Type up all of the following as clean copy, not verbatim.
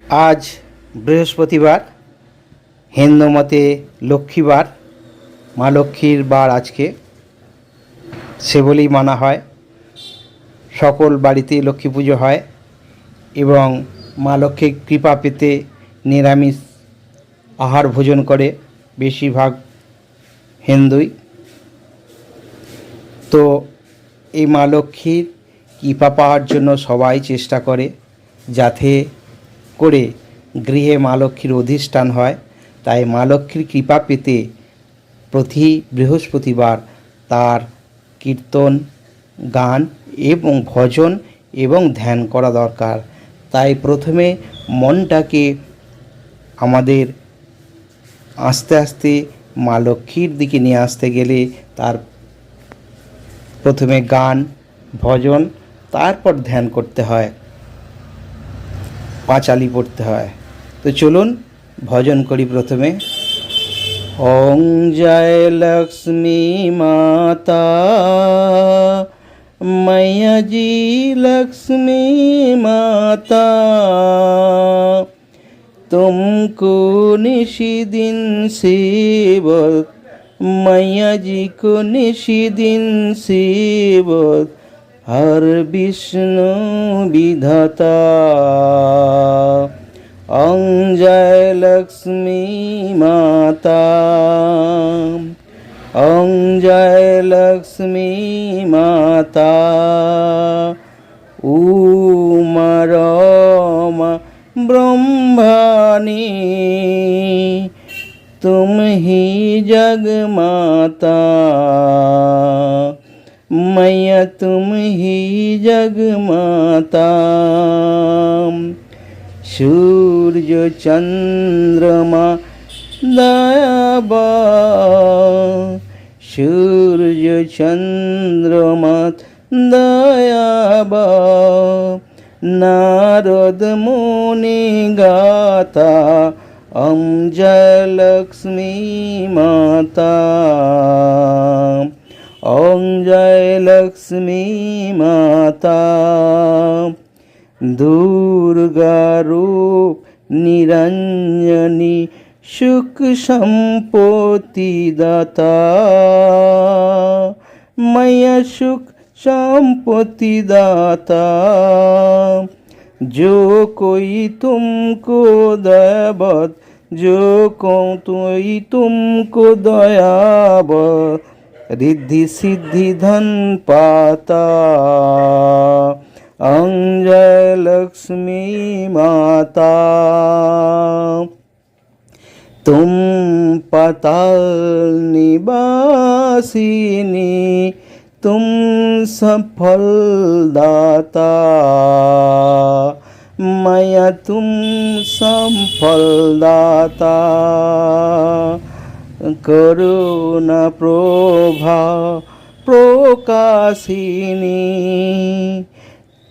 আজ বৃহস্পতিবার, হিন্দু মতে লক্ষ্মীবার, মা লক্ষ্মীর বার আজকে, সে বলেই মানা হয়। সকল বাড়িতে লক্ষ্মী পুজো হয় এবং মা লক্ষ্মীর কৃপা পেতে নিরামিষ আহার ভোজন করে বেশিরভাগ হিন্দুই। তো এই মা লক্ষ্মীর কৃপা পাওয়ার জন্য সবাই চেষ্টা করে যাতে করে গৃহে মা লক্ষ্মীর অধিষ্ঠান হয়। তাই মা লক্ষ্মীর কৃপা পেতে প্রতি বৃহস্পতিবার তার কীর্তন, গান এবং ভজন এবং ধ্যান করা দরকার। তাই প্রথমে মনটাকে আমাদের আস্তে আস্তে মা লক্ষ্মীর দিকে নিয়ে আসতে গেলে তার প্রথমে গান, ভজন, তারপর ধ্যান করতে হয়, পাঁচালি পড়তে হয়। তো চলুন ভজন করি প্রথমে। ওং জয় লক্ষ্মী মাতা, मैया जी लक्ष्मी माता, तुमको निशी दिन सेवक, मैया जी को निशी दिन सेवक, हर विष्णु विधाता। ओं जय लक्ष्मी माता, ओं जय लक्ष्मी माता, उमा रमा ब्रह्मणी, तुम ही जग माता, मैया तुम ही जग माता। सूर्य चंद्रमा दयाबा, सूर्य चंद्रमा दयाबा, नारद मुनि गाता, ओं जय लक्ष्मी माता, ओं जय लक्ष्मी माता। दुर्गा रूप निरंजनी, सुख संपत्ति दाता, मैया सुख संपत्ति दाता। जो कोई तुमको दयावत, जो कोई तुमको दयावत, रिद्धि सिद्धि धन पाता। ओं जय लक्ष्मी माता, तुम पाताल निवासिनी, तुम सफल दाता, मैया तुम सफल दाता। करुणा प्रभा प्रकाशिनी,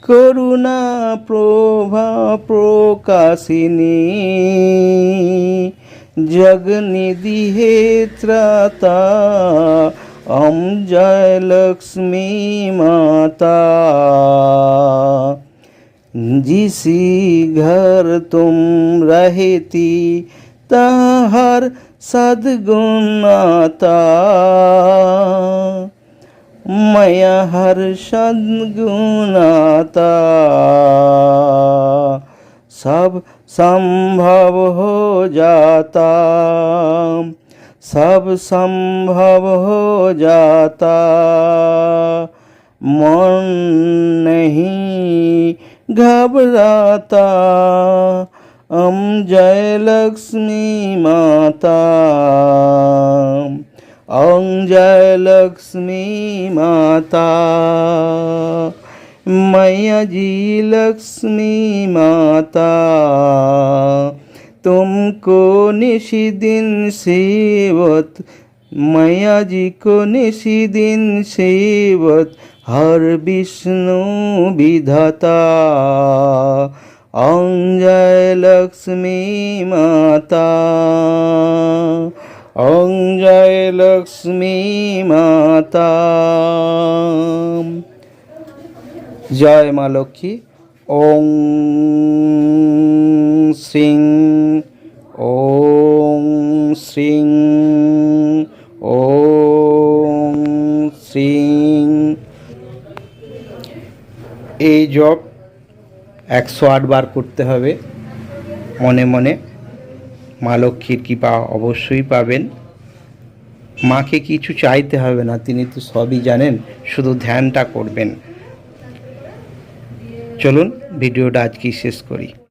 करुणा प्रभा प्रकाशिनी, जगनिधि हे त्राता, ओं जय लक्ष्मी माता। जिसी घर तुम रहती, तहर सद्गुण आता, मैया हर सद्गुण आता। सब संभव हो जाता, सब संभव हो जाता, मन नहीं घबराता, ओं जय लक्ष्मी माता, ओं जय लक्ष्मी माता। मैया जी लक्ष्मी माता, तुमको निशी दिन सेवत, मैया जी को निशी दिन सेवत, हर विष्णु विधाता। ओं जय लक्ष्मी माता, ओं जय लक्ष्मी माता। जय मा लक्ष्मी। ओं শ্রীং ওং শ্রীং ওং শ্রীং। এই জপ 108 বার করতে হবে মনে মনে। মা লক্ষ্মীর কৃপা অবশ্যই পাবেন। মাকে কিছু চাইতে হবে না, তিনি তো সবই জানেন, শুধু ধ্যানটা করবেন। চলুন ভিডিওটা আজকেই শেষ করি।